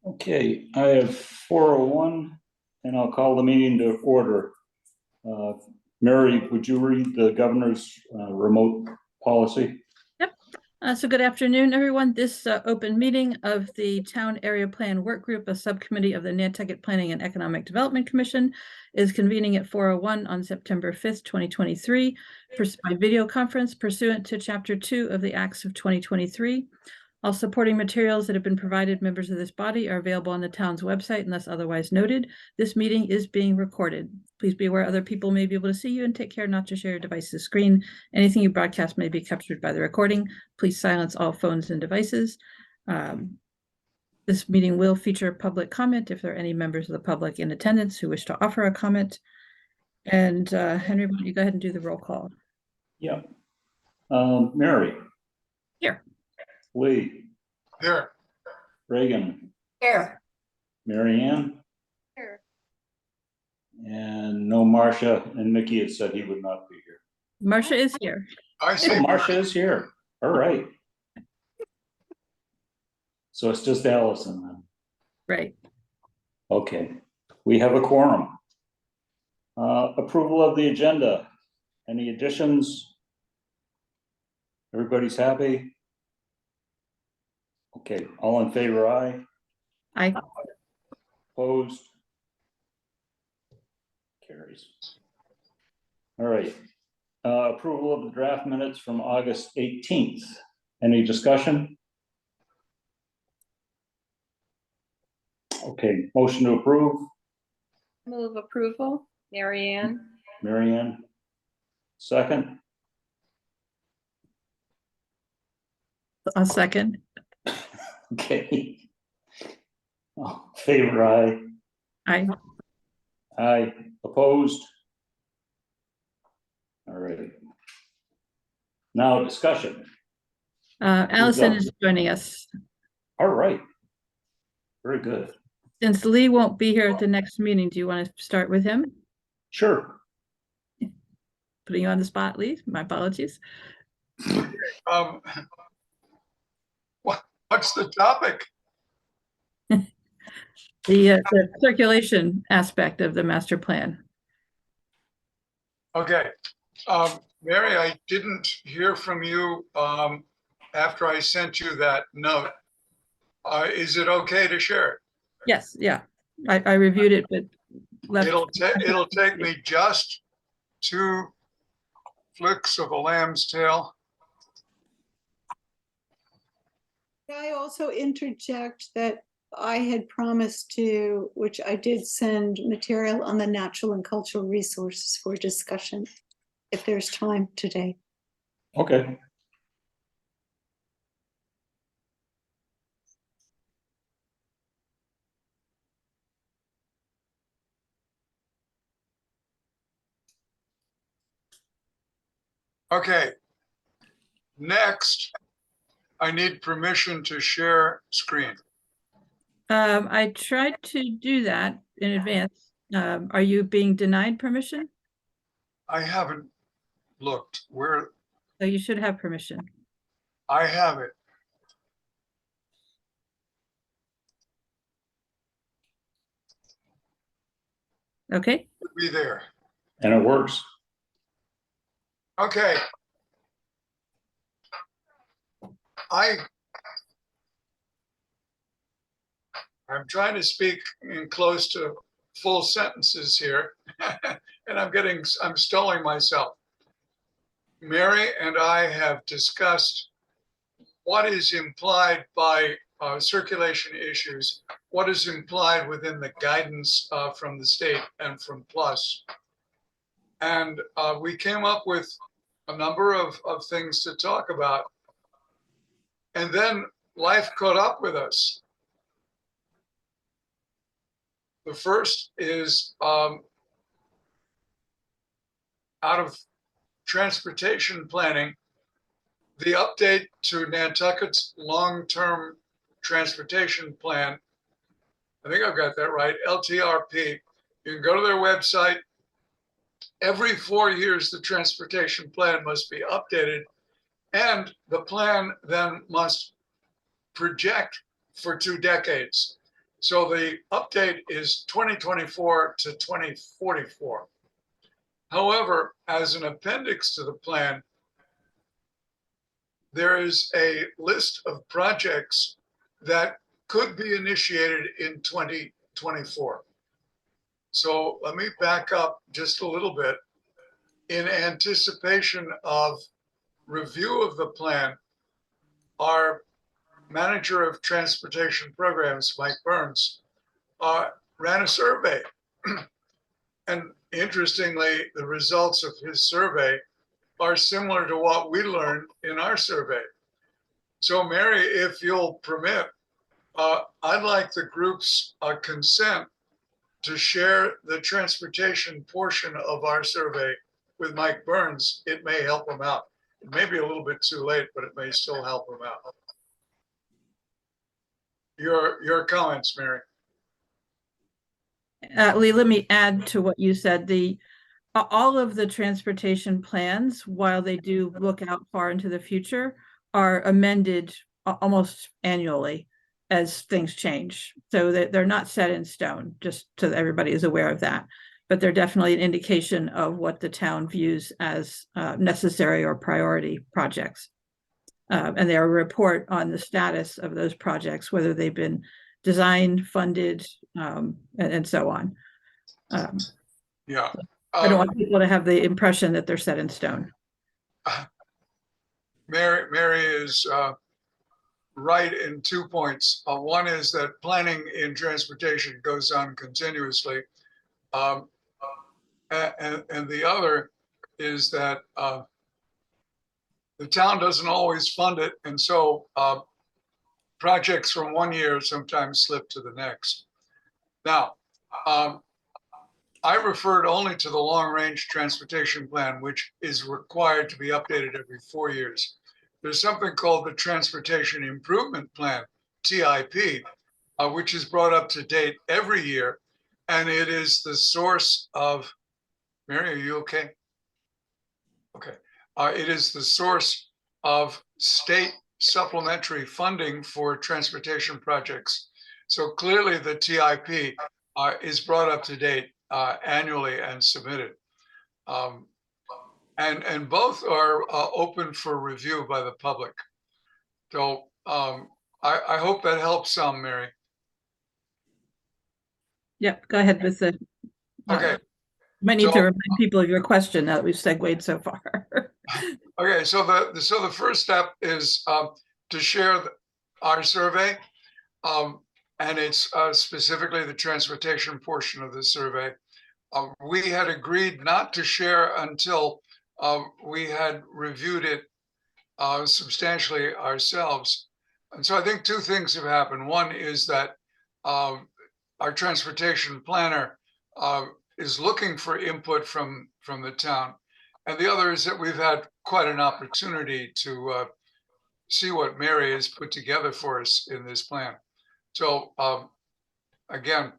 Okay, I have 4:01 and I'll call the meeting to order. Mary, would you read the governor's remote policy? Yep. So good afternoon, everyone. This open meeting of the Town Area Plan Work Group, a subcommittee of the Nantucket Planning and Economic Development Commission, is convening at 4:01 on September 5th, 2023, by video conference pursuant to Chapter 2 of the Acts of 2023. All supporting materials that have been provided members of this body are available on the town's website unless otherwise noted. This meeting is being recorded. Please be aware other people may be able to see you, and take care not to share your device's screen. Anything you broadcast may be captured by the recording. Please silence all phones and devices. This meeting will feature public comment if there are any members of the public in attendance who wish to offer a comment. And Henry, why don't you go ahead and do the roll call? Yeah. Mary. Here. Lee. Here. Reagan. Here. Mary Ann. Here. And no, Marcia, and Mickey had said he would not be here. Marcia is here. I see. Oh, Marcia is here. All right. So it's just Allison then. Right. Okay, we have a quorum. Approval of the agenda. Any additions? Everybody's happy? Okay, all in favor, aye. Aye. Opposed? Carries. All right. Approval of the draft minutes from August 18th. Any discussion? Okay, motion to approve. Move approval, Mary Ann. Mary Ann. Second. A second. Okay. All in favor, aye. Aye. Aye. Opposed? All right. Now discussion. Allison is joining us. All right. Very good. Since Lee won't be here at the next meeting, do you want to start with him? Sure. Putting you on the spot, Lee. My apologies. What's the topic? The circulation aspect of the master plan. Okay. Mary, I didn't hear from you after I sent you that note. Is it okay to share it? Yes, yeah. I reviewed it, but left. It'll take me just 2 flicks of a lamb's tail. Could I also interject that I had promised to, which I did send material on the natural and cultural resources for discussion, if there's time today. Okay. Okay. Next, I need permission to share screen. I tried to do that in advance. Are you being denied permission? I haven't looked where. So you should have permission. I have it. Okay. Be there. And it works. Okay. I'm trying to speak in close to full sentences here, and I'm stalling myself. Mary and I have discussed what is implied by circulation issues, what is implied within the guidance from the state and from PLUS. And we came up with a number of things to talk about. And then life caught up with us. The first is out of transportation planning, the update to Nantucket's long-term transportation plan. I think I've got that right, LTRP. You can go to their website. Every 4 years, the transportation plan must be updated, and the plan then must project for 2 decades. So the update is 2024 to 2044. However, as an appendix to the plan, there is a list of projects that could be initiated in 2024. So let me back up just a little bit. In anticipation of review of the plan, our manager of transportation programs, Mike Burns, ran a survey. And interestingly, the results of his survey are similar to what we learned in our survey. So Mary, if you'll permit, I'd like the group's consent to share the transportation portion of our survey with Mike Burns. It may help him out. It may be a little bit too late, but it may still help him out. Your comments, Mary. Lee, let me add to what you said. All of the transportation plans, while they do look out far into the future, are amended almost annually as things change. So they're not set in stone, just so that everybody is aware of that. But they're definitely an indication of what the town views as necessary or priority projects. And they're a report on the status of those projects, whether they've been designed, funded, and so on. Yeah. I don't want people to have the impression that they're set in stone. Mary is right in 2 points. One is that planning in transportation goes on continuously. And the other is that the town doesn't always fund it. And so projects from one year sometimes slip to the next. Now, I referred only to the long-range transportation plan, which is required to be updated every 4 years. There's something called the Transportation Improvement Plan, TIP, which is brought up to date every year. And it is the source of, Mary, are you okay? Okay. It is the source of state supplementary funding for transportation projects. So clearly the TIP is brought up to date annually and submitted. And both are open for review by the public. So I hope that helps some, Mary. Yep, go ahead with the. Okay. Might need So- to remind people of your question now that we've segued so far. Okay, so the first step is to share our survey, and it's specifically the transportation portion of the survey. We had agreed not to share until we had reviewed it substantially ourselves. And so I think two things have happened. One is that our transportation planner is looking for input from the town. And the other is that we've had quite an opportunity to see what Mary has put together for us in this plan. So again,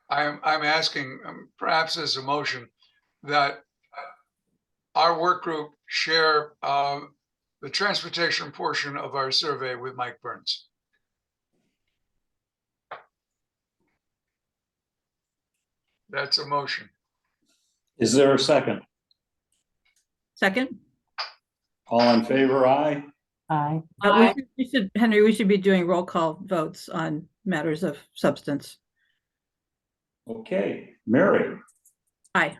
I'm asking, perhaps as a motion, that our work group share the transportation portion of our survey with Mike Burns. That's a motion. Is there a second? Second? All in favor, aye? Aye. Henry, we should be doing roll call votes on matters of substance. Okay, Mary? Aye.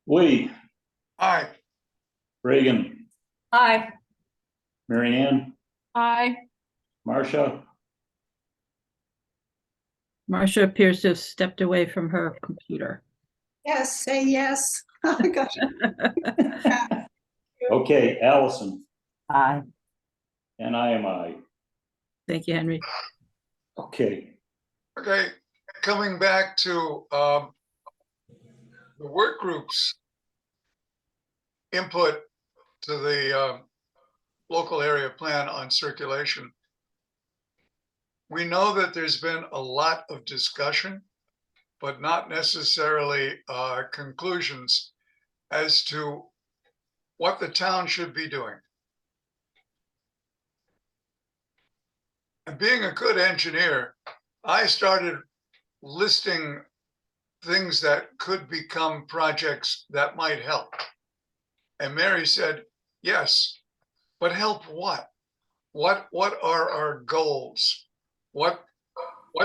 Lee? Aye. Reagan? Aye. Mary Ann? Aye. Marcia? Marcia appears to have stepped away from her computer. Yes, say yes. Oh, gosh. Okay, Allison? Aye. And I am aye. Thank you, Henry. Okay, Okay, coming back to the work group's input to the local area plan on circulation. We know that there's been a lot of discussion, but not necessarily conclusions as to what the town should be doing. And being a good engineer, I started listing things that could become projects that might help. And Mary said, yes, but help what? What are our goals? What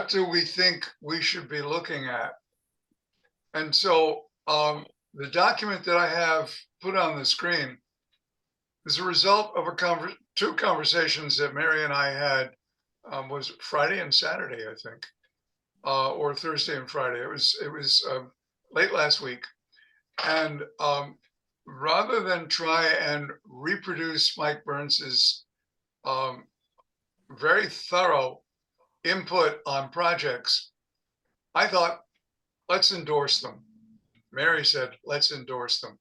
do we think we should be looking at? And so the document that I have put on the screen is a result of two conversations that Mary and I had, was Friday and Saturday, I think, or Thursday and Friday. It was late last week. And rather than try and reproduce Mike Burns's very thorough input on projects, I thought, let's endorse them. Mary said, let's endorse them.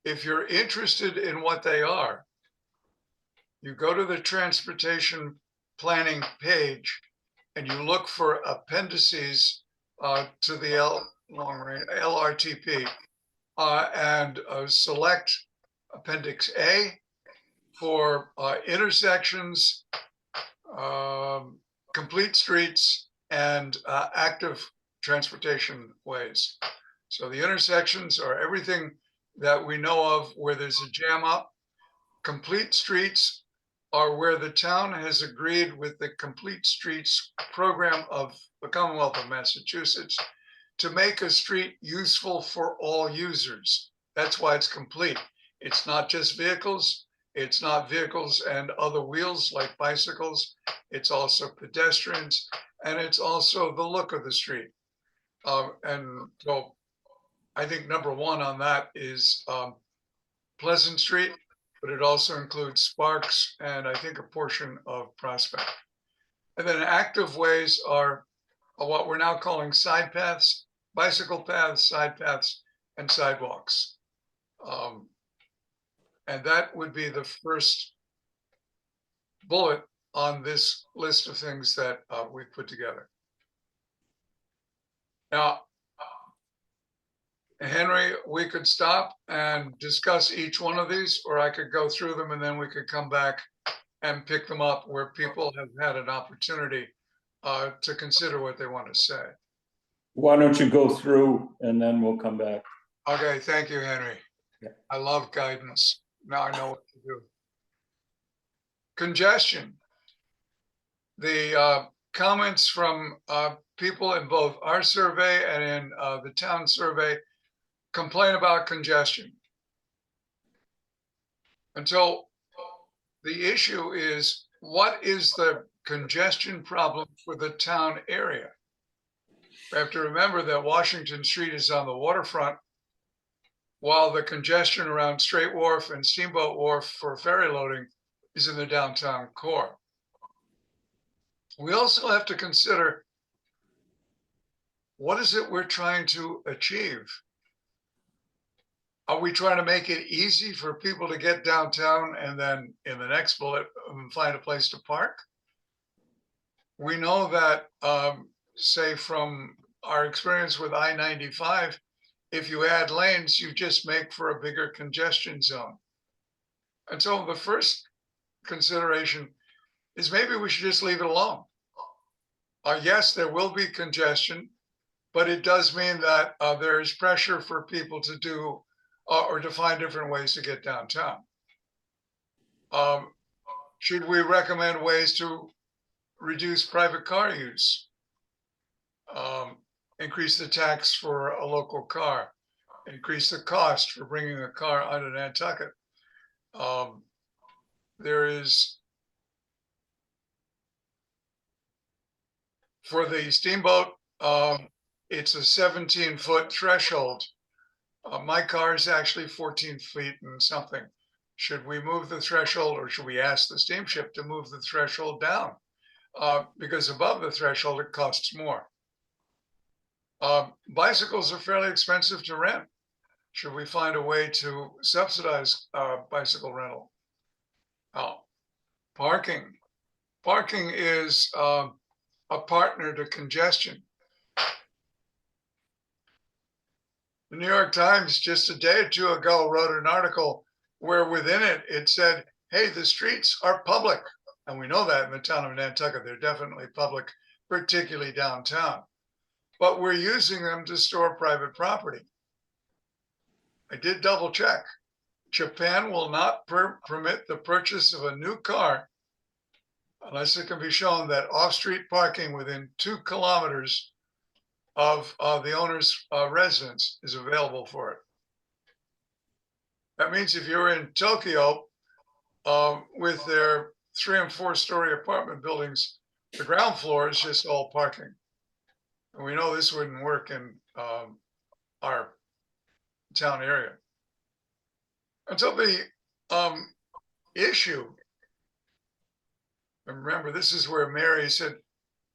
If you're interested in what they are, you go to the transportation planning page and you look for appendices to the LRTP and select Appendix A for intersections, complete streets, and active transportation ways. So the intersections are everything that we know of where there's a jam up. Complete streets are where the town has agreed with the Complete Streets program of the Commonwealth of Massachusetts to make a street useful for all users. That's why it's complete. It's not just vehicles. It's not vehicles and other wheels like bicycles. It's also pedestrians, and it's also the look of the street. And so I think number one on that is Pleasant Street, but it also includes Sparks and I think a portion of Prospect. And then active ways are what we're now calling side paths, bicycle paths, side paths, and sidewalks. And that would be the first bullet on this list of things that we've put together. Now, Henry, we could stop and discuss each one of these, or I could go through them and then we could come back and pick them up where people have had an opportunity to consider what they want to say. Why don't you go through and then we'll come back? Okay, thank you, Henry. Yeah. I love guidance. Now I know what to do. Congestion. The comments from people in both our survey and in the town survey complain about congestion. And so the issue is, what is the congestion problem for the town area? We have to remember that Washington Street is on the waterfront, while the congestion around Strait Wharf and Steamboat Wharf for ferry loading is in the downtown core. We also have to consider, what is it we're trying to achieve? Are we trying to make it easy for people to get downtown and then in the next bullet find a place to park? We know that, say from our experience with I-95, if you add lanes, you just make for a bigger congestion zone. And so the first consideration is maybe we should just leave it alone. Yes, there will be congestion, but it does mean that there is pressure for people to do or to find different ways to get downtown. Should we recommend ways to reduce private car use? Increase the tax for a local car, increase the cost for bringing a car out of Nantucket. There is, for the steamboat, it's a 17-foot threshold. My car is actually 14 feet and something. Should we move the threshold, or should we ask the steamship to move the threshold down? Because above the threshold, it costs more. Bicycles are fairly expensive to rent. Should we find a way to subsidize bicycle rental? Parking. Parking is a partner to congestion. The New York Times just a day or two ago wrote an article where within it, it said, hey, the streets are public. And we know that in the town of Nantucket, they're definitely public, particularly downtown, but we're using them to store private property. I did double check. Japan will not permit the purchase of a new car unless it can be shown that off-street parking within 2 kilometers of the owner's residence is available for it. That means if you're in Tokyo with their 3- and 4-story apartment buildings, the ground floor is just all parking. And we know this wouldn't work in our town area. And so the issue, and remember, this is where Mary said,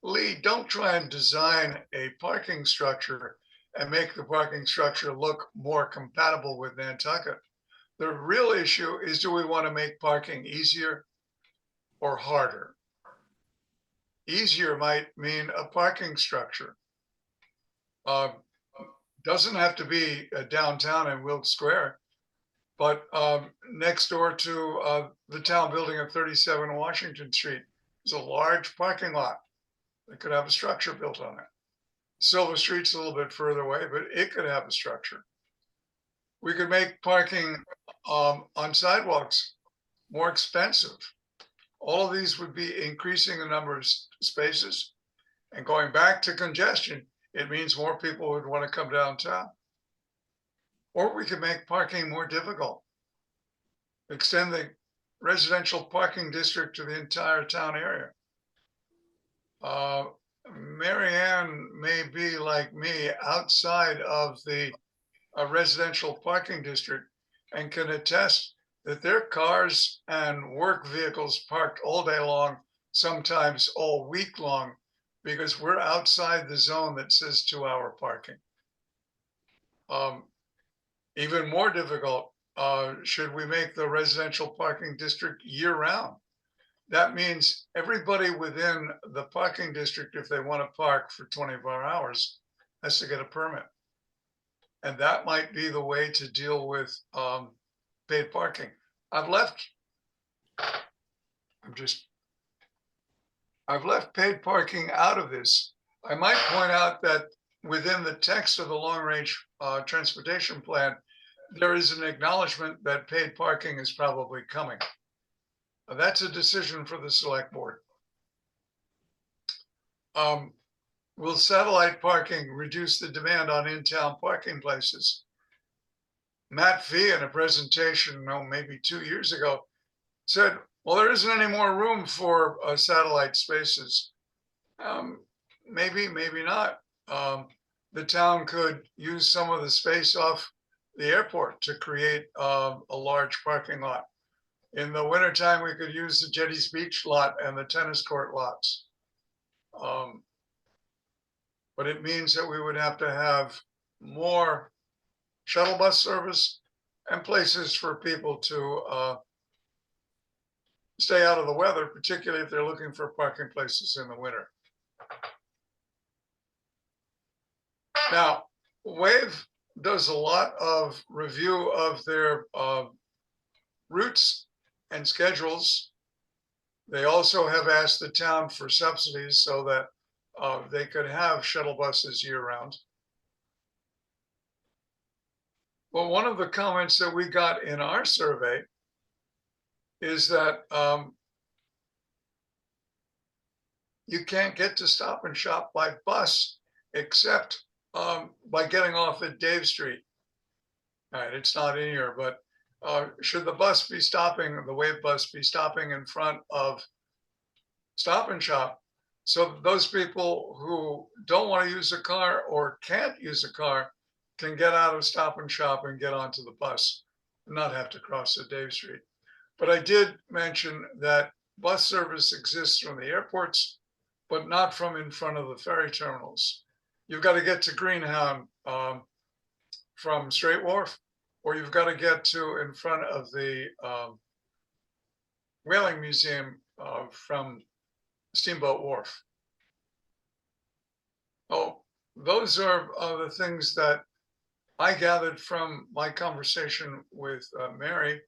Lee, don't try and design a parking structure and make the parking structure look more compatible with Nantucket. The real issue is, do we want to make parking easier or harder? Easier might mean a parking structure. Doesn't have to be downtown in Wilkes Square, but next door to the town building at 37 Washington Street is a large parking lot that could have a structure built on it. Silver Street's a little bit further away, but it could have a structure. We could make parking on sidewalks more expensive. All of these would be increasing the number of spaces, and going back to congestion, it means more people would want to come downtown. Or we could make parking more difficult. Extend the residential parking district to the entire town area. Mary Ann may be like me, outside of the residential parking district, and can attest that there are cars and work vehicles parked all day long, sometimes all week long, because we're outside the zone that says 2-hour parking. Even more difficult, should we make the residential parking district year-round? That means everybody within the parking district, if they want to park for 24 hours, has to get a permit. And that might be the way to deal with paid parking. I've left paid parking out of this. I might point out that within the text of the long-range transportation plan, there is an acknowledgement that paid parking is probably coming. That's a decision for the select board. Will satellite parking reduce the demand on in-town parking places? Matt Fee, in a presentation, maybe 2 years ago, said, well, there isn't any more room for satellite spaces. Maybe, maybe not. The town could use some of the space off the airport to create a large parking lot. In the wintertime, we could use the Jetties Beach lot and the tennis court lots. But it means that we would have to have more shuttle bus service and places for people to stay out of the weather, particularly if they're looking for parking places in the winter. Now, Wave does a lot of review of their routes and schedules. They also have asked the town for subsidies so that they could have shuttle buses year-round. Well, one of the comments that we got in our survey is that you can't get to Stop and Shop by bus except by getting off at Dave Street. All right, it's not in here, but should the bus be stopping, the Wave bus be stopping in front of Stop and Shop, so those people who don't want to use a car or can't use a car can get out of Stop and Shop and get onto the bus and not have to cross the Dave Street. But I did mention that bus service exists from the airports, but not from in front of the ferry terminals. You've got to get to Greenhound from Straight Wharf, or you've got to get to in front of the Whaling Museum from Steamboat Wharf. Oh, those are the things that I gathered from my conversation with Mary.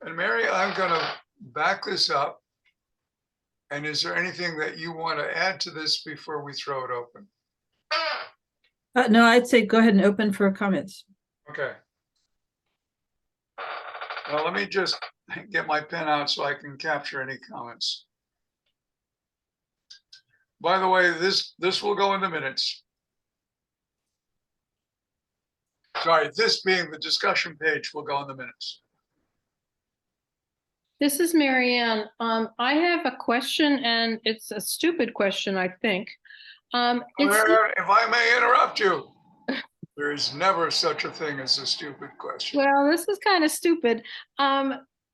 And Mary, I'm going to back this up And is there anything that you want to add to this before we throw it open? No, I'd say go ahead and open for comments. Okay. Well, let me just get my pen out so I can capture any comments. By the way, this will go in the minutes. Sorry, this being the discussion page will go in the minutes. This is Mary Ann. I have a question, and it's a stupid question, I think. If I may interrupt you, there is never such a thing as a stupid question. Well, this is kind of stupid.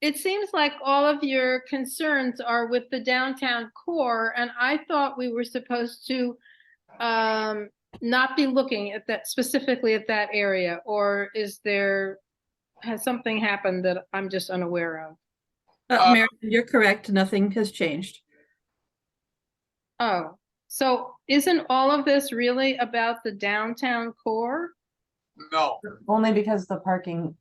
It seems like all of your concerns are with the downtown core, and I thought we were supposed to not be looking at that specifically at that area, or has something happened that I'm just unaware of? Mary, you're correct. Nothing has changed. Oh, so isn't all of this really about the downtown core? No, Only because the parking.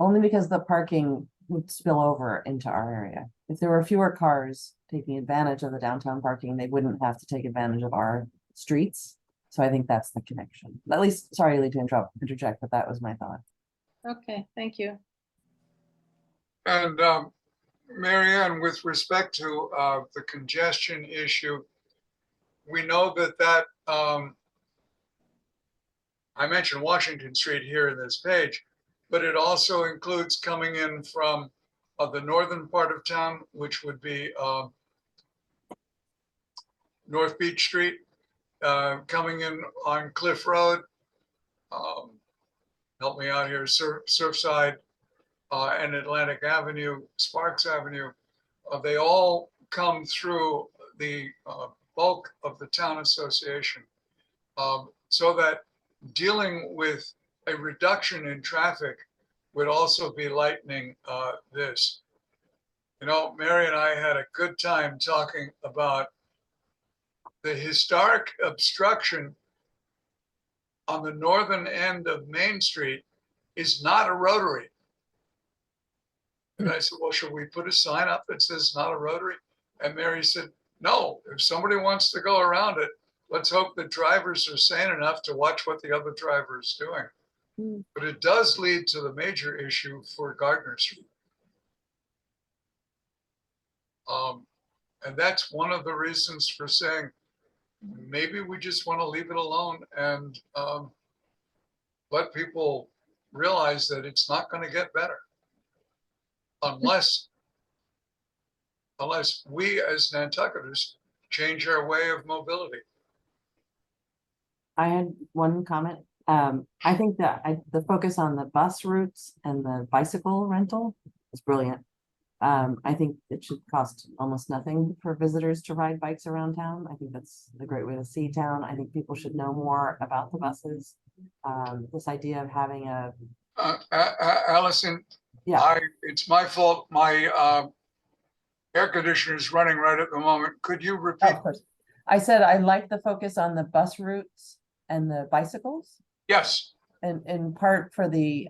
Only because the parking would spill over into our area. If there were fewer cars taking advantage of the downtown parking, they wouldn't have to take advantage of our streets. So I think that's the connection. At least, sorry, Lee, to interject, but that was my thought. Okay, thank you. and Mary Ann, with respect to the congestion issue, we know that I mentioned Washington Street here in this page, but it also includes coming in from the northern part of town, which would be North Beach Street, coming in on Cliff Road, help me out here, Surfside, and Atlantic Avenue, Sparks Avenue. They all come through the bulk of the town association, so that dealing with a reduction in traffic would also be lightening this. You know, Mary and I had a good time talking about the historic obstruction on the northern end of Main Street is not a rotary. And I said, well, should we put a sign up that says not a rotary? And Mary said, no, if somebody wants to go around it, let's hope the drivers are sane enough to watch what the other driver is doing. But it does lead to the major issue for Gardner Street. And that's one of the reasons for saying, maybe we just want to leave it alone and let people realize that it's not going to get better unless we as Nantucketers change our way of mobility. I had one comment. I think that the focus on the bus routes and the bicycle rental is brilliant. I think it should cost almost nothing for visitors to ride bikes around town. I think that's a great way to see town. I think people should know more about the buses. This idea of having a Allison, yeah. It's my fault. My air conditioner is running right at the moment. Could you repeat? Of course. I said I like the focus on the bus routes and the bicycles. Yes. And in part for the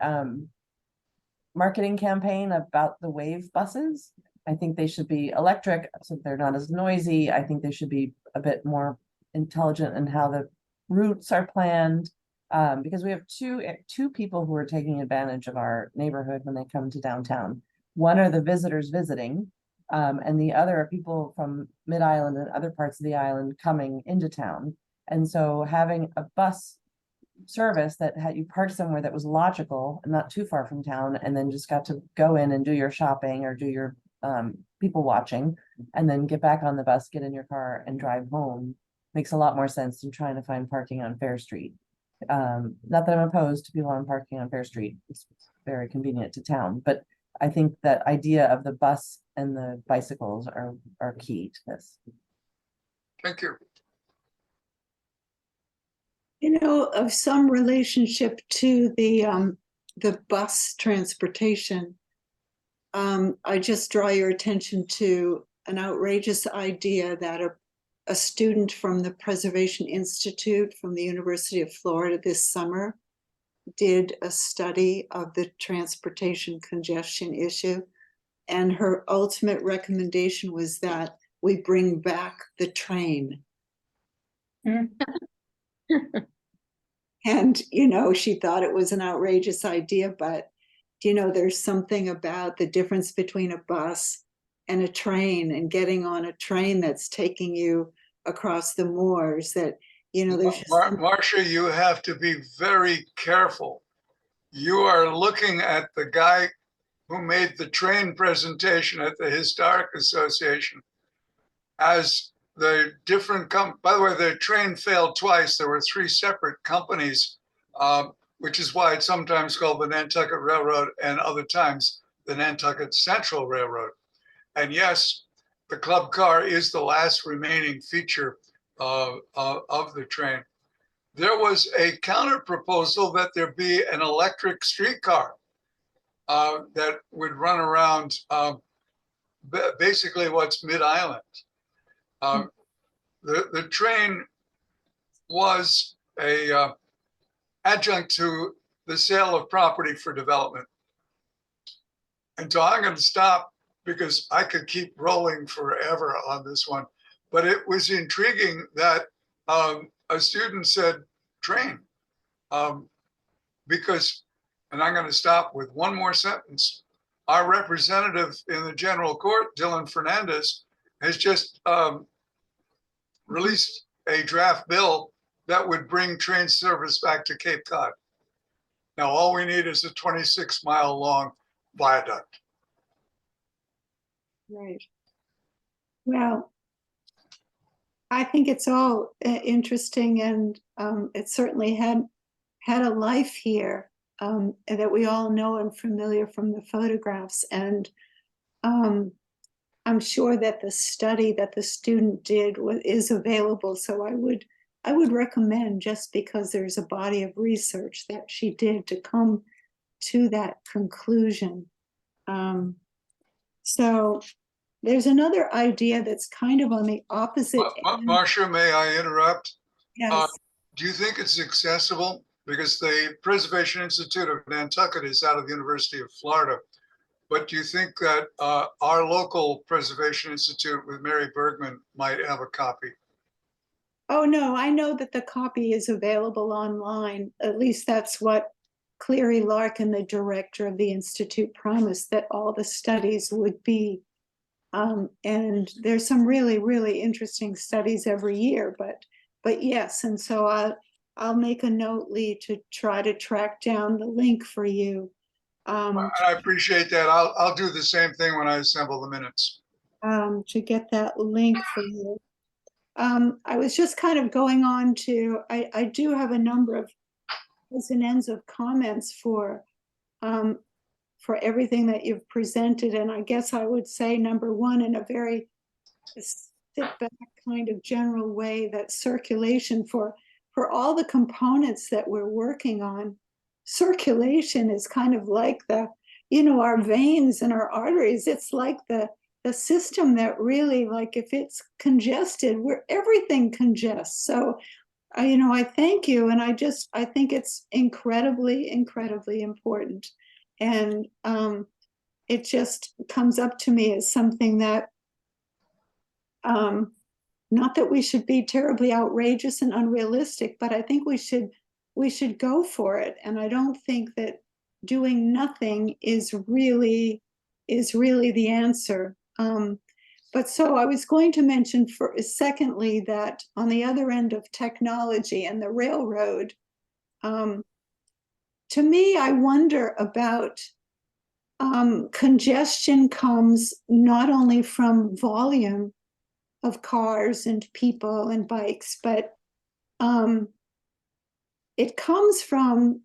marketing campaign about the wave buses. I think they should be electric, so they're not as noisy. I think they should be a bit more intelligent in how the routes are planned. Because we have two people who are taking advantage of our neighborhood when they come to downtown. One are the visitors visiting, and the other are people from Mid-Island and other parts of the island coming into town. And so having a bus service that had you parked somewhere that was logical and not too far from town, and then just got to go in and do your shopping or do your people watching, and then get back on the bus, get in your car and drive home, makes a lot more sense than trying to find parking on Fair Street. Not that I'm opposed to people on parking on Fair Street. It's very convenient to town, but I think that idea of the bus and the bicycles are key to this. Thank you. You know, of some relationship to the bus transportation. I just draw your attention to an outrageous idea that a student from the Preservation Institute from the University of Florida this summer did a study of the transportation congestion issue. and her ultimate recommendation was that we bring back the train. And, she thought it was an outrageous idea, but, there's something about the difference between a bus and a train, and getting on a train that's taking you across the moors, that, there's just Marcia, you have to be very careful. You are looking at the guy who made the train presentation at the Historic Association as the different by the way, the train failed twice. There were 3 separate companies, which is why it's sometimes called the Nantucket Railroad and other times the Nantucket Central Railroad. And yes, the club car is the last remaining feature of the train. There was a counter proposal that there be an electric streetcar that would run around basically what's Mid-Island. The train was a adjunct to the sale of property for development. And so I'm going to stop because I could keep rolling forever on this one. But it was intriguing that a student said train because, and I'm going to stop with one more sentence. Our representative in the general court, Dylan Fernandez, has just released a draft bill that would bring train service back to Cape Cod. Now, all we need is a 26-mile long viaduct. right. Well, I think it's all interesting, and it certainly had a life here, and that we all know and familiar from the photographs. And I'm sure that the study that the student did is available. So I would recommend, just because there's a body of research that she did, to come to that conclusion. So there's another idea that's kind of on the opposite end. Marcia, may I interrupt? Yes. Do you think it's accessible? Because the Preservation Institute of Nantucket is out of the University of Florida. But do you think that our local Preservation Institute with Mary Bergman might have a copy? Oh, no, I know that the copy is available online. At least that's what Cleary Larkin, the director of the Institute, promised, that all the studies would be. And there's some really, really interesting studies every year, but yes. And so I'll make a note, Lee, to try to track down the link for you. I appreciate that. I'll do the same thing when I assemble the minutes. To get that link for you. I was just kind of going on to, I do have a number of odds and ends of comments for everything that you've presented. And I guess I would say, number one, in a very sit back kind of general way, that circulation for all the components that we're working on, circulation is kind of like our veins and our arteries. It's like the system that really, like, if it's congested, everything congests. So, I thank you. And I think it's incredibly, incredibly important. And it just comes up to me as something that, not that we should be terribly outrageous and unrealistic, but I think we should go for it. And I don't think that doing nothing is really the answer. But so I was going to mention, secondly, that on the other end of technology and the railroad, to me, I wonder about congestion comes not only from volume of cars and people and bikes, but it comes from,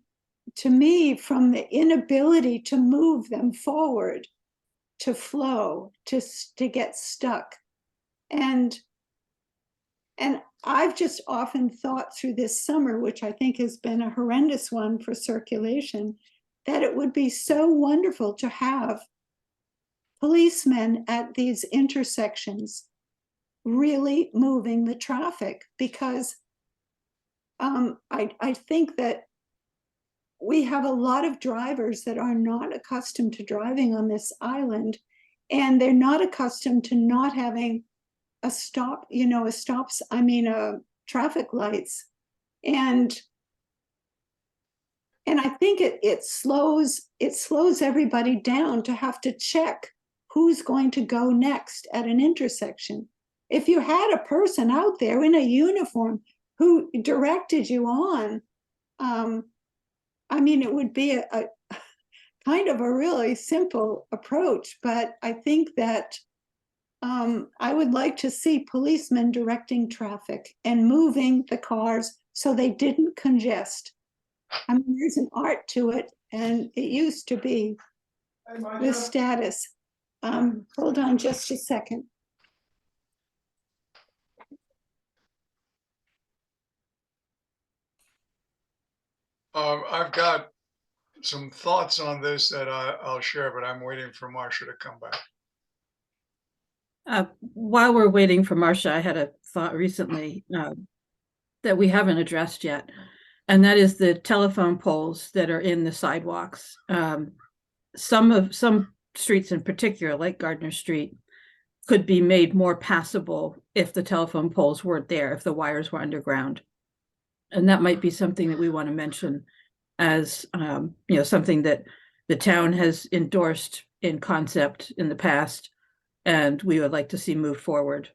to me, from the inability to move them forward, to flow, to get stuck. And I've just often thought through this summer, which I think has been a horrendous one for circulation, that it would be so wonderful to have policemen at these intersections really moving the traffic, because I think that we have a lot of drivers that are not accustomed to driving on this island, and they're not accustomed to not having a stop, traffic lights. And I think it slows everybody down to have to check who's going to go next at an intersection. If you had a person out there in a uniform who directed you on, it would be a kind of a really simple approach, but I think that I would like to see policemen directing traffic and moving the cars so they didn't congest. There's an art to it, and it used to be the status. Hold on just a second. I've got some thoughts on this that I'll share, but I'm waiting for Marcia to come back. While we're waiting for Marcia, I had a thought recently that we haven't addressed yet, and that is the telephone poles that are in the sidewalks. Some streets in particular, like Gardner Street, could be made more passable if the telephone poles weren't there, if the wires were underground. And that might be something that we want to mention as something that the town has endorsed in concept in the past, and we would like to see move forward,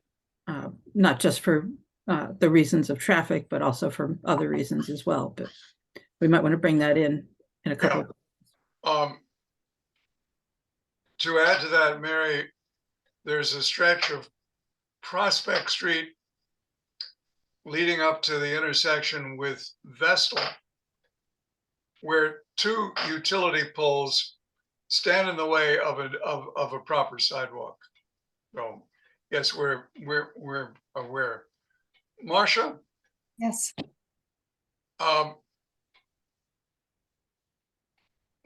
not just for the reasons of traffic, but also for other reasons as well. But we might want to bring that in a couple of. To add to that, Mary, there's a stretch of Prospect Street leading up to the intersection with Vestal, where two utility poles stand in the way of a proper sidewalk. So, yes, we're aware. Marcia? Yes.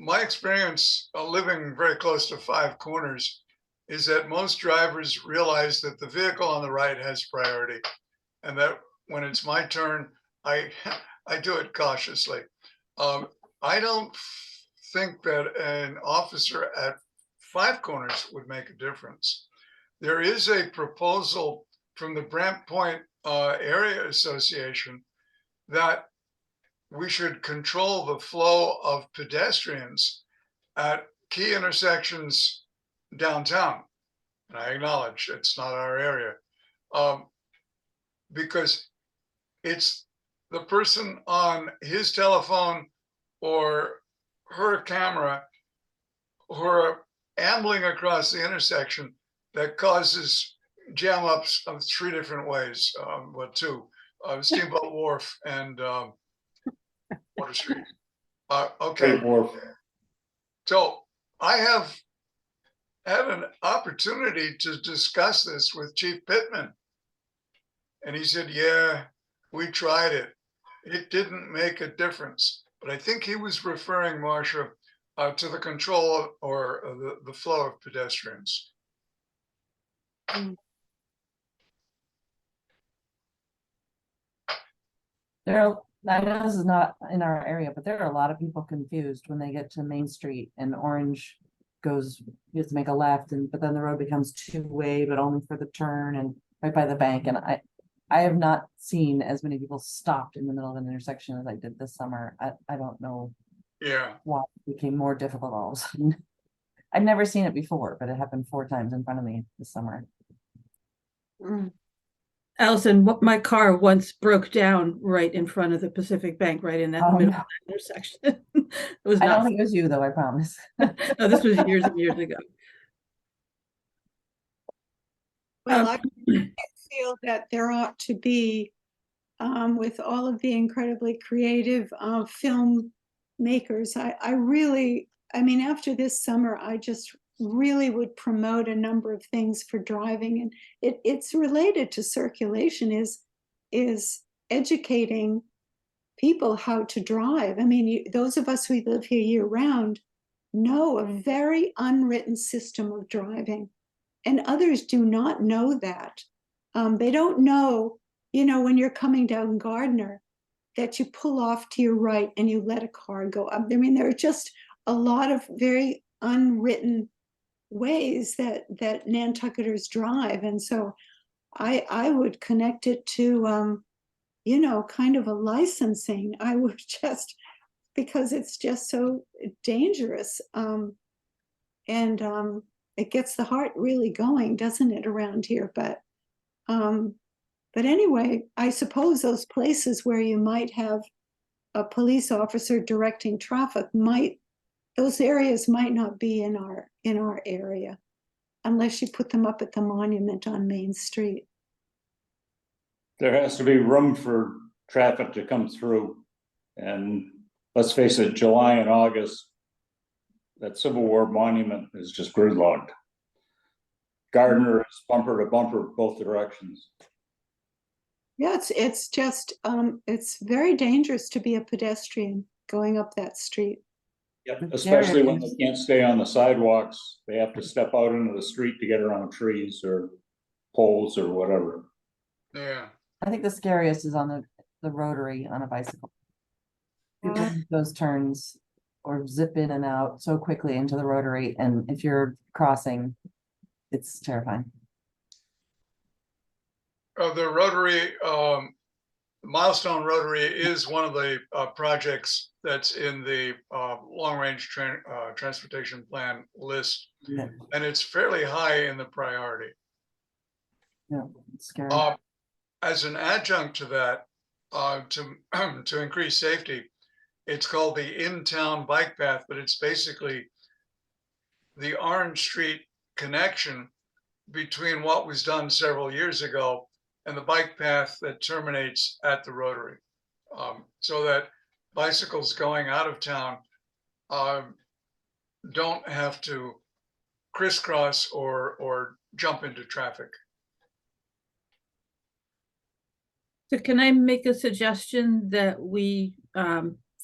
My experience living very close to Five Corners is that most drivers realize that the vehicle on the right has priority, and that when it's my turn, I do it cautiously. I don't think that an officer at Five Corners would make a difference. There is a proposal from the Brant Point Area Association that we should control the flow of pedestrians at key intersections downtown. And I acknowledge it's not our area, because it's the person on his telephone or her camera who are ambling across the intersection that causes jam ups of three different ways. Two, Steamboat Wharf and Water Street. Okay. Great Wharf. So I have had an opportunity to discuss this with Chief Pittman. And he said, yeah, we tried it. It didn't make a difference. But I think he was referring, Marcia, to the control or the flow of pedestrians. I know this is not in our area, but there are a lot of people confused when they get to Main Street and Orange goes, you have to make a left, but then the road becomes two-way, but only for the turn and right by the bank. And I have not seen as many people stopped in the middle of an intersection as I did this summer. I don't know. Yeah. Why it became more difficult all of a sudden. I'd never seen it before, but it happened 4 times in front of me this summer. Allison, my car once broke down right in front of the Pacific Bank, right in that middle of that intersection. It was I not don't think it was you though, I promise. no, this was years and years ago. Well, I feel that there ought to be, with all of the incredibly creative film makers, after this summer, I just really would promote a number of things for driving, and it's related to circulation, is educating people how to drive. Those of us who live here year round know a very unwritten system of driving, and others do not know that. They don't know, when you're coming down Gardner, that you pull off to your right and you let a car go up. There are just a lot of very unwritten ways that Nantucketers drive. And so I would connect it to, you know, kind of a licensing. I would just, because it's just so dangerous. And it gets the heart really going, doesn't it, around here? But anyway, I suppose those places where you might have a police officer directing traffic those areas might not be in our area unless you put them up at the monument on Main Street. There has to be room for traffic to come through. And let's face it, July and August, that Civil War monument is just gridlocked. Gardner is bumper to bumper both directions. Yeah, it's just it's very dangerous to be a pedestrian going up that street. Yep, especially when they can't stay on the sidewalks. They have to step out into the street to get around trees or poles or whatever. Yeah. I think the scariest is on the rotary on a bicycle. People make those turns or zip in and out so quickly into the rotary, and if you're crossing, it's terrifying. The Rotary, Milestone Rotary is one of the projects that's in the long-range transportation plan list, Yeah, and it's fairly high in the priority. yeah, it's scary. As an adjunct to that, to increase safety, it's called the in-town bike path, but it's basically the Orange Street connection between what was done several years ago and the bike path that terminates at the Rotary, so that bicycles going out of town don't have to crisscross or jump into traffic. So can I make a suggestion that we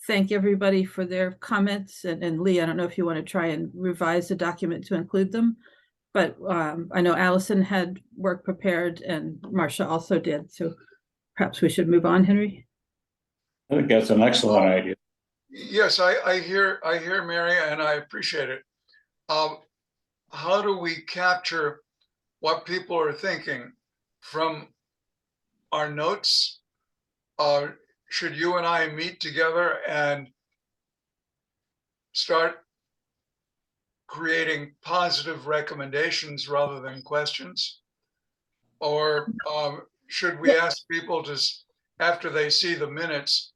thank everybody for their comments? And Lee, I don't know if you want to try and revise the document to include them, but I know Allison had work prepared and Marcia also did. So perhaps we should move on, Henry. I think that's an excellent idea. Yes, I hear Mary, and I appreciate it. How do we capture what people are thinking from our notes? Should you and I meet together and start creating positive recommendations rather than questions? Or should we ask people to, after they see the minutes,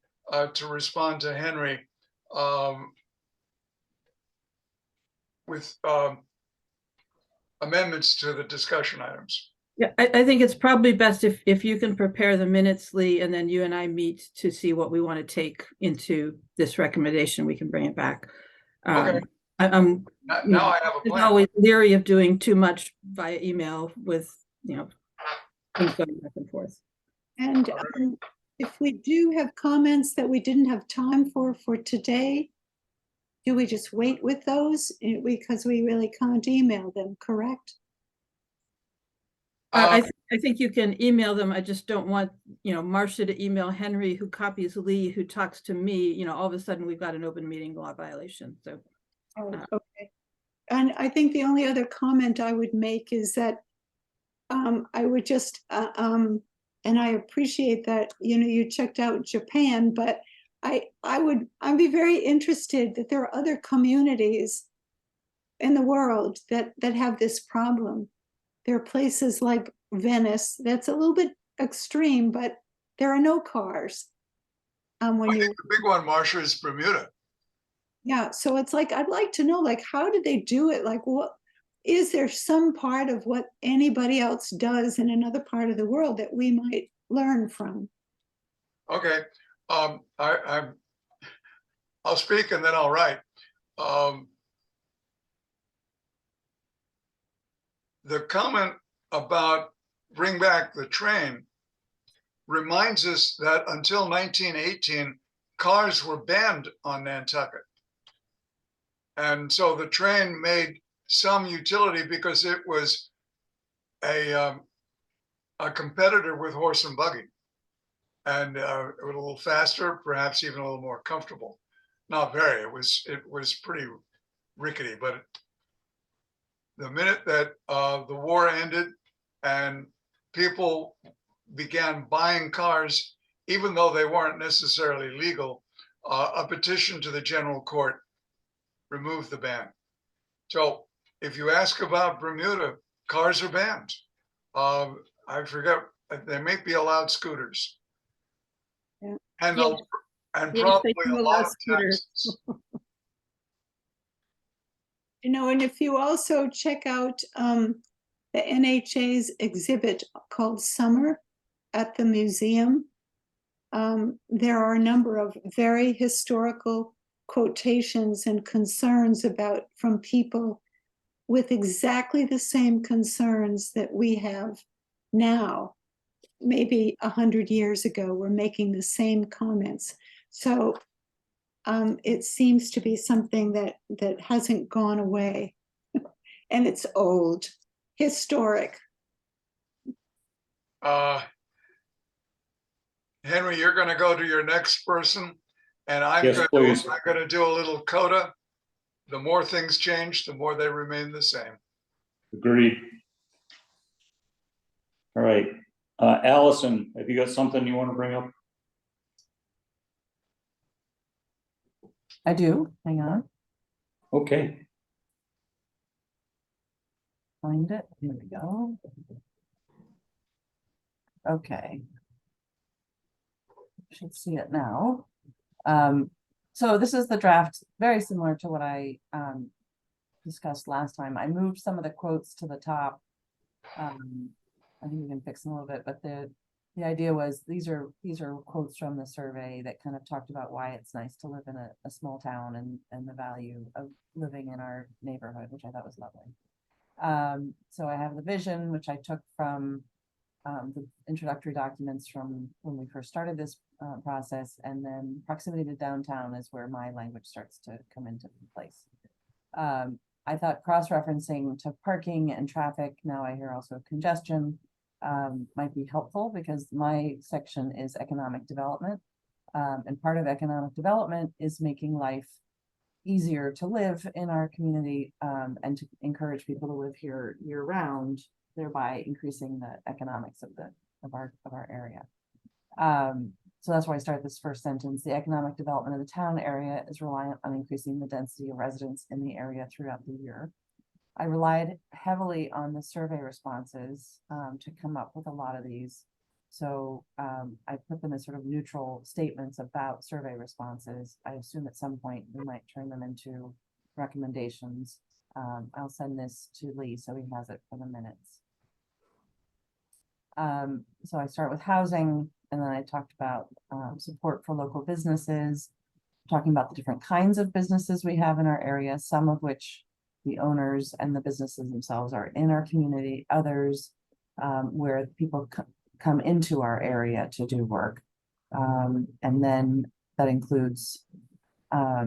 to respond to Henry with amendments to the discussion items? Yeah, I think it's probably best if you can prepare the minutes, Lee, and then you and I meet to see what we want to take into this recommendation. We can bring it back. Okay. I'm Now I have a plan. always leery of doing too much via email with, you know, things going back and forth. And if we do have comments that we didn't have time for today, do we just wait with those? Because we really can't email them, correct? I think you can email them. I just don't want, you know, Marcia to email Henry, who copies Lee, who talks to me. You know, all of a sudden we've got an open meeting law violation. So, Okay. And I think the only other comment I would make is that I would just, and I appreciate that, you know, you checked out Japan, but I'd be very interested that there are other communities in the world that have this problem. There are places like Venice that's a little bit extreme, but there are no cars. I think the big one, Marcia, is Bermuda. Yeah, so it's like, I'd like to know, like, how did they do it? Like, what is there some part of what anybody else does in another part of the world that we might learn from? Okay, I'll speak and then I'll write. The comment about bring back the train reminds us that until 1918, cars were banned on Nantucket. And so the train made some utility because it was a competitor with horse and buggy. And it was a little faster, perhaps even a little more comfortable. Not very, it was pretty rickety, but the minute that the war ended and people began buying cars, even though they weren't necessarily legal, a petition to the general court removed the ban. So if you ask about Bermuda, cars are banned. I forget, they may be allowed scooters. Yeah. And, Yes. and Yes, probably they do a allow lot of scooters. taxes. You know, and if you also check out the NHA's exhibit called Summer at the museum, there are a number of very historical quotations and concerns about from people with exactly the same concerns that we have now. Maybe 100 years ago, we're making the same comments. So it seems to be something that hasn't gone away. And it's old, historic. Henry, you're gonna go to your next person, and Yes, please. I'm gonna do a little coda. The more things change, the more they remain the same. Agreed. All right, Allison, have you got something you want to bring up? I do, hang on, Okay, find it, here we go. Okay. Should see it now. So this is the draft, very similar to what I discussed last time. I moved some of the quotes to the top. I think we can fix them a little bit, but the idea was these are quotes from the survey that kind of talked about why it's nice to live in a small town and the value of living in our neighborhood, which I thought was lovely. So I have the vision, which I took from the introductory documents from when we first started this process, and then proximity to downtown is where my language starts to come into place. I thought cross-referencing to parking and traffic, now I hear also congestion, might be helpful because my section is economic development. And part of economic development is making life easier to live in our community and to encourage people to live here year-round, thereby increasing the economics of our area. So that's why I started this first sentence. The economic development of the town area is reliant on increasing the density of residents in the area throughout the year. I relied heavily on the survey responses to come up with a lot of these. So I put them as sort of neutral statements about survey responses. I assume at some point we might turn them into recommendations. I'll send this to Lee so he has it for the minutes. So I start with housing, and then I talked about support for local businesses, talking about the different kinds of businesses we have in our area, some of which the owners and the businesses themselves are in our community, others where people come into our area to do work. And then that includes, I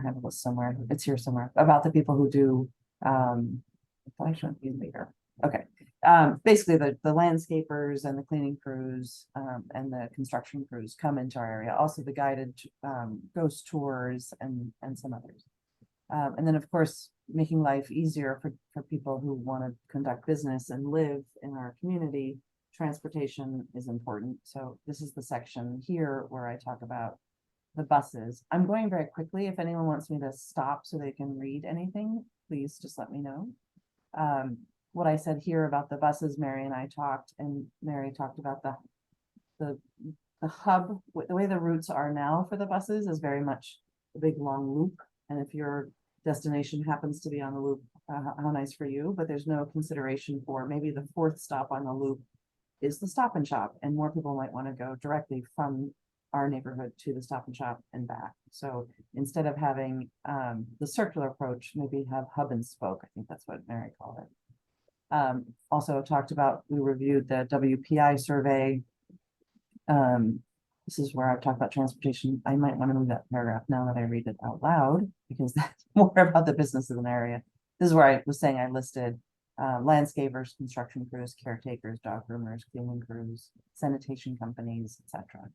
have a list somewhere, it's here somewhere, about the people who do, I shouldn't be later. Okay. Basically the landscapers and the cleaning crews and the construction crews come into our area. Also the guided ghost tours and some others. And then of course, making life easier for people who want to conduct business and live in our community. Transportation is important. So this is the section here where I talk about the buses. I'm going very quickly. If anyone wants me to stop so they can read anything, please just let me know. What I said here about the buses, Mary and I talked, and Mary talked about the hub. The way the routes are now for the buses is very much a big long loop. And if your destination happens to be on the loop, how nice for you, but there's no consideration for maybe the fourth stop on the loop is the Stop and Shop, and more people might want to go directly from our neighborhood to the Stop and Shop and back. So instead of having the circular approach, maybe have hub and spoke. I think that's what Mary called it. Also talked about, we reviewed the WPI survey. This is where I've talked about transportation. I might want to move that paragraph now that I read it out loud, because that's more about the business of an area. This is where I was saying I listed landscapers, construction crews, caretakers, dog groomers, cleaning crews, sanitation companies, etc.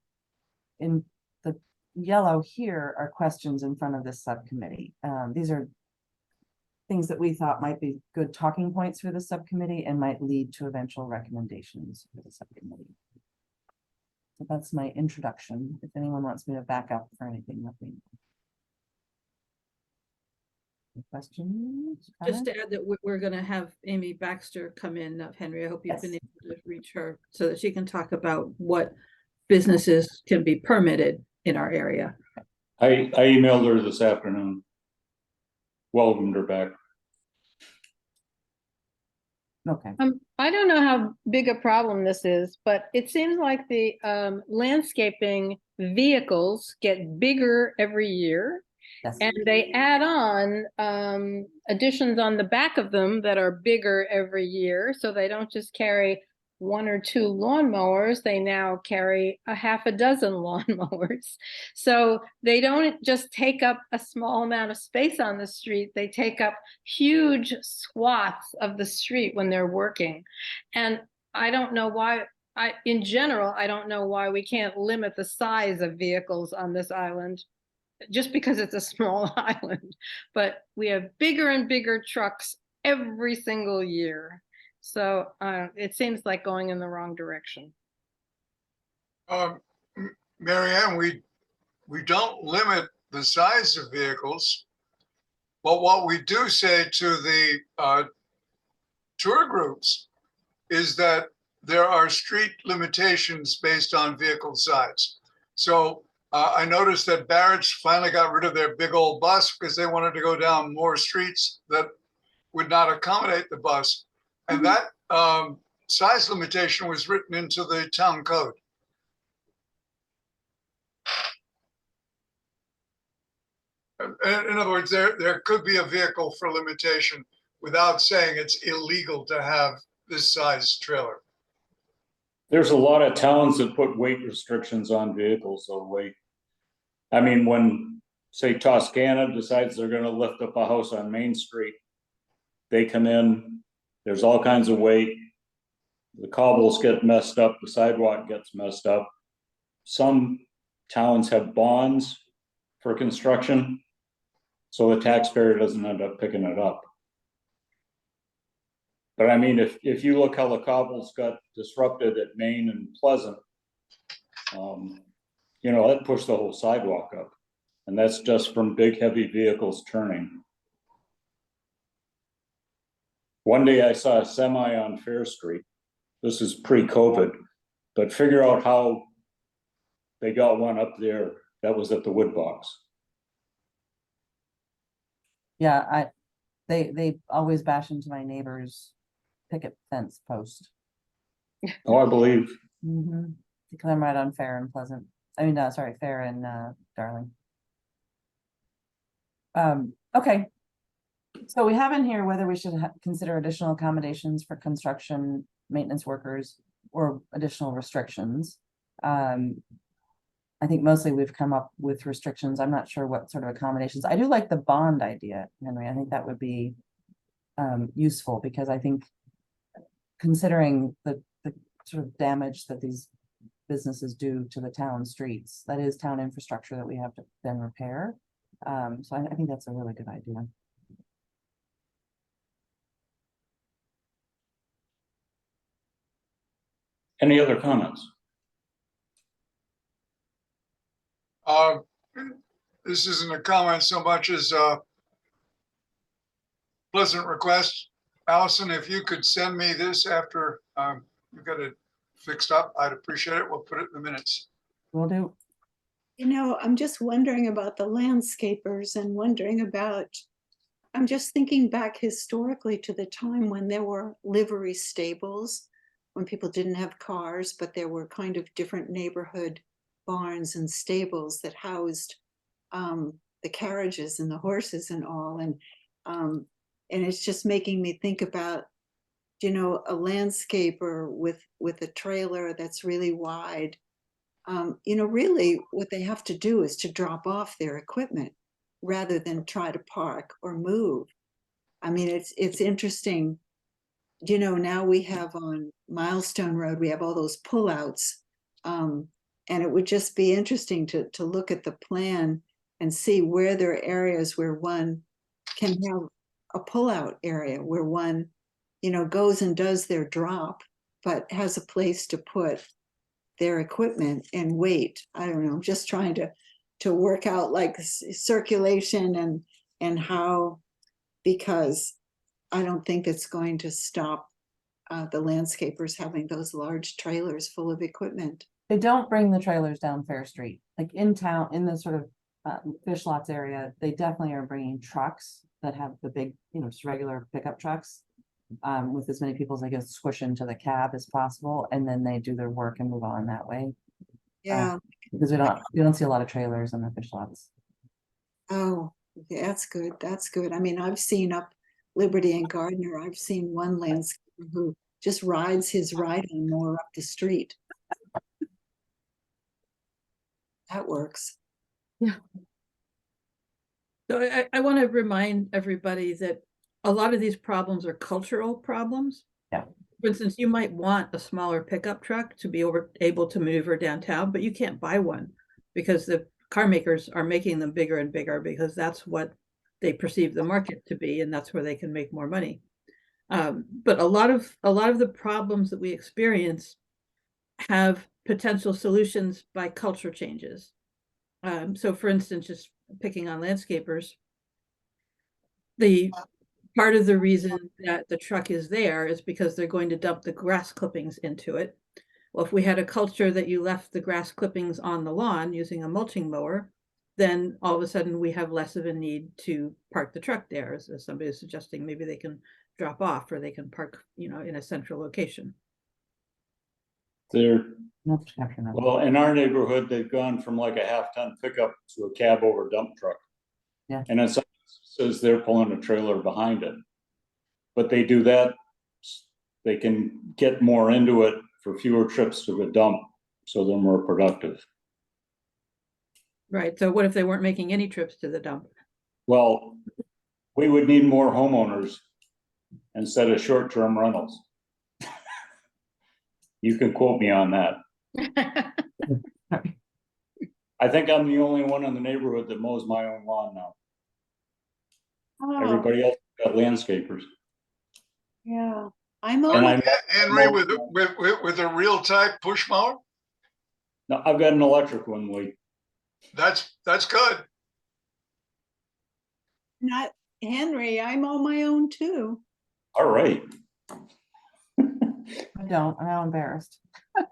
In the yellow here are questions in front of this subcommittee. These are things that we thought might be good talking points for the subcommittee and might lead to eventual recommendations for the subcommittee. So that's my introduction. If anyone wants me to back up for anything, let me know. Any questions? Just comments? to add that we're gonna have Amy Baxter come in, Henry, I hope you've been Yes. able to reach her so that she can talk about what businesses can be permitted in our area. I emailed her this afternoon. Welcomed her back. Okay, I don't know how big a problem this is, but it seems like the landscaping vehicles get bigger every year. yes. And they add on additions on the back of them that are bigger every year. So they don't just carry 1 or 2 lawnmowers, they now carry a half a dozen lawnmowers. So they don't just take up a small amount of space on the street, they take up huge swaths of the street when they're working. And I don't know why, in general, I don't know why we can't limit the size of vehicles on this island just because it's a small island, but we have bigger and bigger trucks every single year. So it seems like going in the wrong direction. Mary Ann, we don't limit the size of vehicles, but what we do say to the tour groups is that there are street limitations based on vehicle size. So I noticed that Barrett's finally got rid of their big old bus because they wanted to go down more streets that would not accommodate the bus. And that size limitation was written into the town code. In other words, there could be a vehicle for limitation without saying it's illegal to have this size trailer. There's a lot of towns that put weight restrictions on vehicles, so weight. I mean, when, say, Toscana decides they're gonna lift up a house on Main Street, they come in, there's all kinds of weight. The cobbles get messed up, the sidewalk gets messed up. Some towns have bonds for construction, so the taxpayer doesn't end up picking it up. But I mean, if you look how the cobbles got disrupted at Main and Pleasant, you know, that pushed the whole sidewalk up. And that's just from big, heavy vehicles turning. One day I saw a semi on Fair Street. This is pre-COVID, but figure out how they got one up there that was at the wood box. Yeah, they always bash into my neighbor's picket fence post. Oh, I believe. Because I'm right on Fair and Pleasant. I mean, sorry, Fair and Darling. Okay. So we have in here whether we should consider additional accommodations for construction maintenance workers or additional restrictions. I think mostly we've come up with restrictions. I'm not sure what sort of accommodations. I do like the bond idea, Henry. I think that would be useful because I think considering the sort of damage that these businesses do to the town streets, that is town infrastructure that we have to then repair. So I think that's a really good idea. Any other comments? This isn't a comment so much as a pleasant request. Allison, if you could send me this after you got it fixed up, I'd appreciate it. We'll put it in the minutes. Will do. You know, I'm just wondering about the landscapers and wondering about, I'm just thinking back historically to the time when there were livery stables, when people didn't have cars, but there were kind of different neighborhood barns and stables that housed the carriages and the horses and all. And it's just making me think about, you know, a landscaper with a trailer that's really wide. You know, really what they have to do is to drop off their equipment rather than try to park or move. I mean, it's interesting. You know, now we have on Milestone Road, we have all those pullouts. And it would just be interesting to look at the plan and see where there are areas where one can have a pullout area where one, goes and does their drop, but has a place to put their equipment and wait. I don't know, I'm just trying to work out like circulation and how, because I don't think it's going to stop the landscapers having those large trailers full of equipment. They don't bring the trailers down Fair Street, like in town, in the sort of fish lots area, they definitely are bringing trucks that have the big, just regular pickup trucks. With as many people as they can squish into the cab as possible, and then they do their work and move on that way. Yeah. Because we don't see a lot of trailers in the fish lots. Oh, that's good. That's good. I mean, I've seen up Liberty and Gardner, I've seen one landscaper who just rides his ride-on mower up the street. That works. So I want to remind everybody that a lot of these problems are cultural problems. Yeah. For instance, you might want a smaller pickup truck to be able to maneuver downtown, but you can't buy one because the car makers are making them bigger and bigger because that's what they perceive the market to be, and that's where they can make more money. But a lot of the problems that we experience have potential solutions by culture changes. So for instance, just picking on landscapers, the part of the reason that the truck is there is because they're going to dump the grass clippings into it. Well, if we had a culture that you left the grass clippings on the lawn using a mulching mower, then all of a sudden we have less of a need to park the truck there, as somebody is suggesting. Maybe they can drop off or they can park, in a central location. Well, in our neighborhood, they've gone from like a half-ton pickup to a cab over dump truck. Yeah. And it says they're pulling a trailer behind it. But they do that, they can get more into it for fewer trips to the dump, so they're more productive. Right. So what if they weren't making any trips to the dump? Well, we would need more homeowners instead of short-term rentals. You can quote me on that. I think I'm the only one in the neighborhood that mows my own lawn now. Oh, Everybody else got landscapers. yeah. I'm And on. Henry, with a real type push mower? No, I've got an electric one, Lee. That's good. Not Henry, I'm on my own too. All right. I don't, I'm now embarrassed.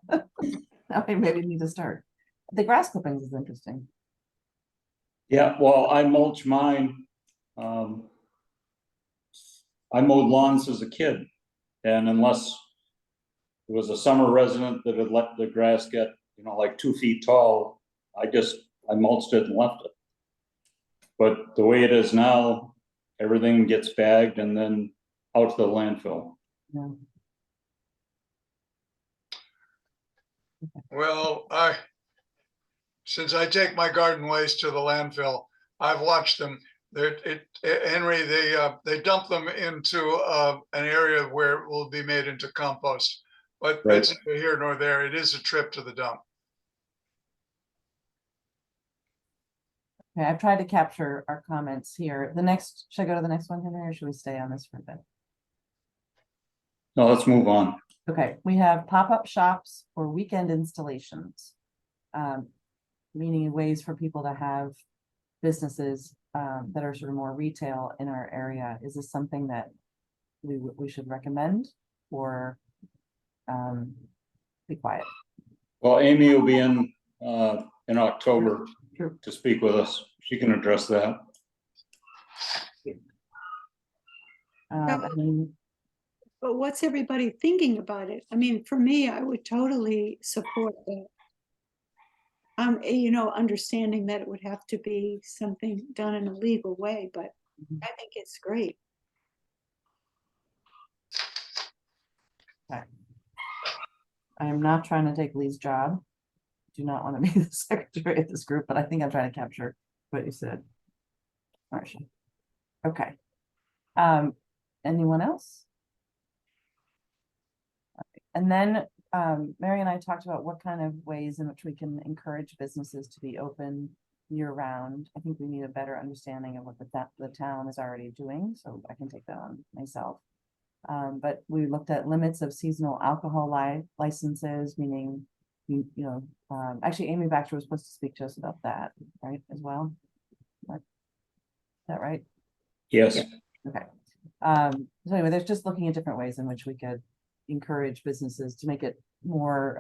Now I maybe need to start. The grass clippings is interesting. Yeah, well, I mulch mine. I mowed lawns as a kid, and unless it was a summer resident that had let the grass get, like 2 feet tall, I mulched it and left it. But the way it is now, everything gets bagged and then out to the landfill. Yeah. Well, since I take my garden waste to the landfill, I've watched them. Henry, they dump them into an area where it will be made into compost. But Right. that's neither here nor there. It is a trip to the dump. Okay, I've tried to capture our comments here. Should I go to the next one, Henry, or should we stay on this for a bit? No, let's move on. Okay, we have pop-up shops for weekend installations. Meaning ways for people to have businesses that are sort of more retail in our area. Is this something that we should recommend or be quiet? Well, Amy will be in October Sure. to speak with us. She can address that. I mean, But what's everybody thinking about it? I mean, for me, I would totally support that. Understanding that it would have to be something done in a legal way, but I think it's great. I am not trying to take Lee's job. Do not want to be the secretary of this group, but I think I'm trying to capture what you said. Marcia. Okay. Anyone else? And then Mary and I talked about what kind of ways in which we can encourage businesses to be open year round. I think we need a better understanding of what the town is already doing, so I can take that on myself. But we looked at limits of seasonal alcohol licenses, meaning, actually Amy Baxter was supposed to speak to us about that, right, as well? Is that right? Yes, Okay. So anyway, there's just looking at different ways in which we could encourage businesses to make it more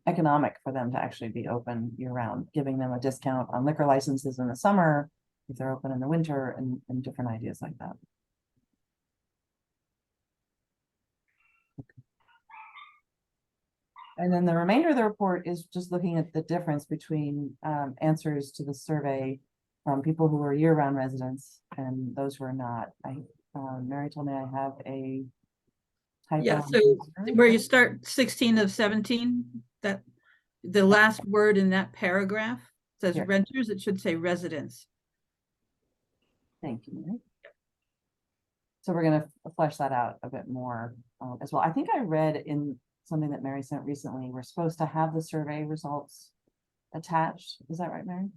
economic for them to actually be open year round, giving them a discount on liquor licenses in the summer if they're open in the winter, and different ideas like that. And then the remainder of the report is just looking at the difference between answers to the survey from people who are year-round residents and those who are not. Mary told me I have a typo. Yeah, so where you start 16 of 17, that the last word in that paragraph says Here. renters, it should say residents. Thank you, Mary. So we're gonna flesh that out a bit more as well. I think I read in something that Mary sent recently, we're supposed to have the survey results attached. Is that right, Mary?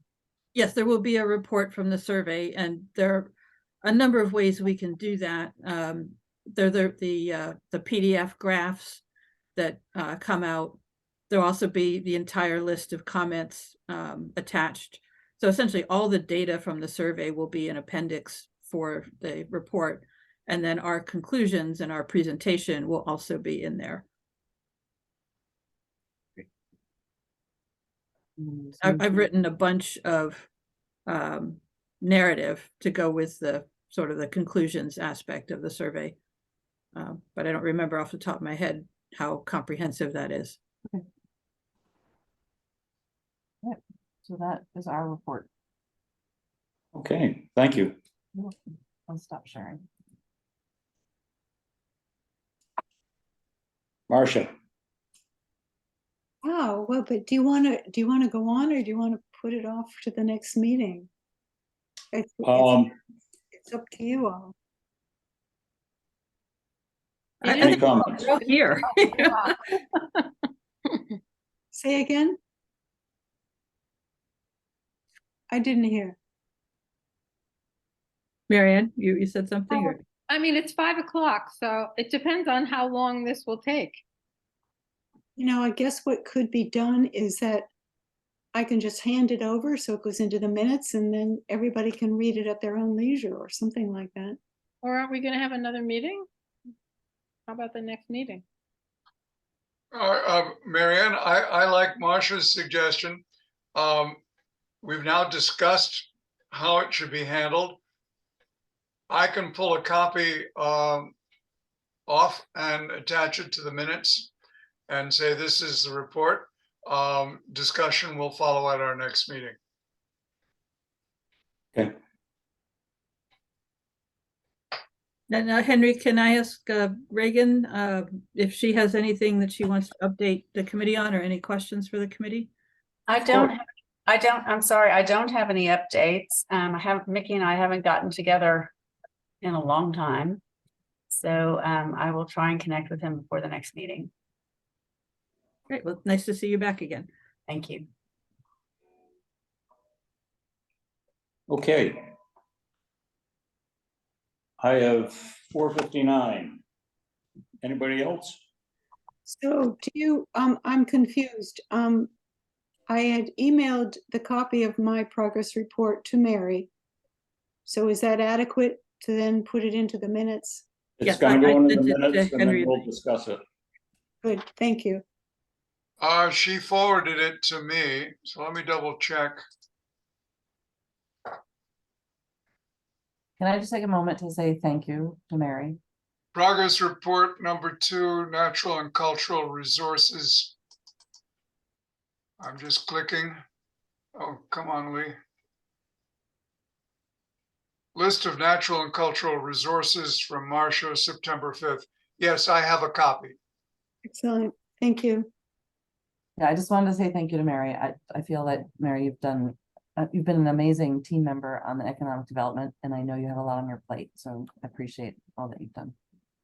Yes, there will be a report from the survey, and there are a number of ways we can do that. They're the PDF graphs that come out. There'll also be the entire list of comments attached. So essentially all the data from the survey will be an appendix for the report. And then our conclusions and our presentation will also be in there. I've written a bunch of narrative to go with the sort of the conclusions aspect of the survey. But I don't remember off the top of my head how comprehensive that is. Okay. Right. So that is our report. okay, thank you. I'll stop sharing. Marcia, Oh, well, but do you want to go on, or do you want to put it off to the next meeting? It's up to you all. any comments? We're here. Say again? I didn't hear. Marianne, you said something? Or? I mean, it's 5 o'clock, so it depends on how long this will take. I guess what could be done is that I can just hand it over so it goes into the minutes, and then everybody can read it at their own leisure or something like that. Or aren't we gonna have another meeting? How about the next meeting? Marianne, I like Marcia's suggestion. We've now discussed how it should be handled. I can pull a copy off and attach it to the minutes and say this is the report. Discussion will follow at our next meeting. Okay, Now, Henry, can I ask Reagan if she has anything that she wants to update the committee on, or any questions for the committee? I'm sorry, I don't have any updates. Mickey and I haven't gotten together in a long time. So I will try and connect with him before the next meeting. Great, well, nice to see you back again. Thank you. okay. I have 4:59. Anybody else? So I'm confused. I had emailed the copy of my progress report to Mary. So is that adequate to then put it into the minutes? It's Yes, gonna I go into the sent it to minutes and Henry. then we'll discuss it. Good, thank you. She forwarded it to me, so let me double check. Can I just take a moment to say thank you to Mary? Progress report number 2, natural and cultural resources. I'm just clicking. Oh, come on, Lee. List of natural and cultural resources from Marcia, September 5th. Yes, I have a copy. Excellent, thank you. Yeah, I just wanted to say thank you to Mary. I feel that, Mary, you've been an amazing team member on the economic development, and I know you have a lot on your plate, so I appreciate all that you've done.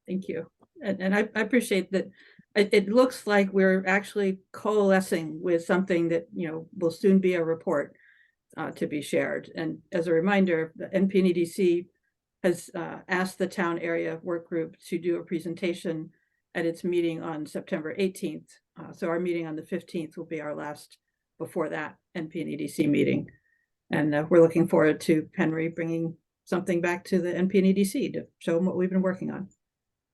Thank you. And I appreciate that it looks like we're actually coalescing with something that, will soon be a report to be shared. And as a reminder, the NPNEDC has asked the town area work group to do a presentation at its meeting on September 18th. So our meeting on the 15th will be our last before that NPNEDC meeting. And we're looking forward to Henry bringing something back to the NPNEDC to show them what we've been working on.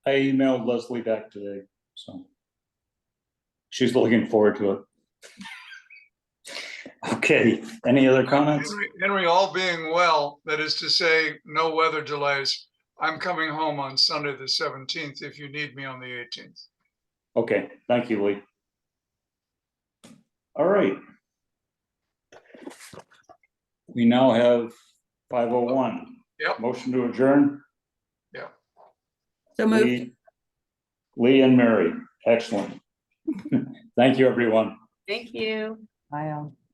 I emailed Leslie back today, so she's looking forward to it. Okay, any other comments? Henry, all being well, that is to say, no weather delays. I'm coming home on Sunday, the 17th, if you need me on the 18th. Okay, thank you, Lee. All right. We now have 5:01. Yep. Motion to adjourn. So moved. Lee and Mary, excellent. Thank you, everyone. Thank you. I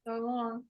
So long.